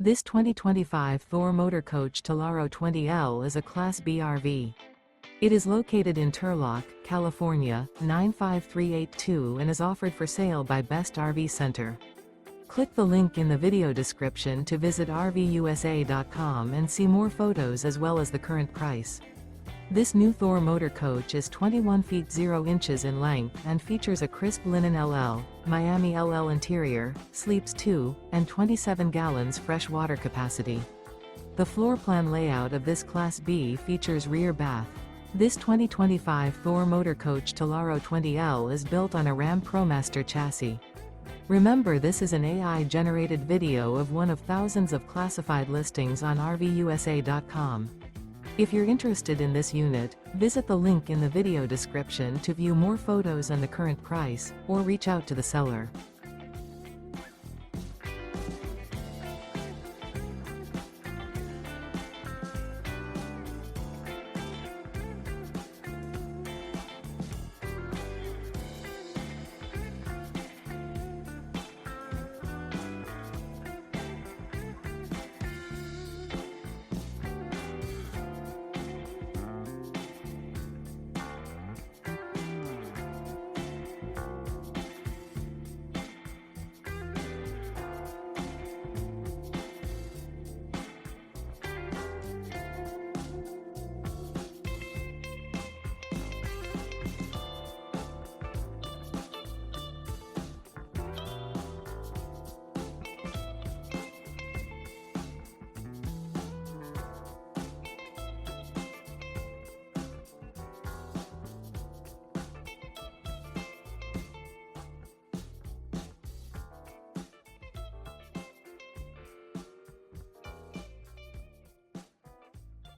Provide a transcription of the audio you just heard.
This 2025 Thor Motor Coach Tellaro 20L is a Class B RV. It is located in Turlock, California, 95382 and is offered for sale by Best RV Center. Click the link in the video description to visit RVUSA.com and see more photos as well as the current price. This new Thor Motor Coach is 21 feet 0 inches in length and features a crisp linen LL, Miami LL interior, sleeps 2, and 27 gallons fresh water capacity. The floor plan layout of this Class B features rear bath. This 2025 Thor Motor Coach Tellaro 20L is built on a RAM ProMaster chassis. Remember, this is an AI-generated video of one of thousands of classified listings on RVUSA.com. If you're interested in this unit, visit the link in the video description to view more photos and the current price, or reach out to the seller.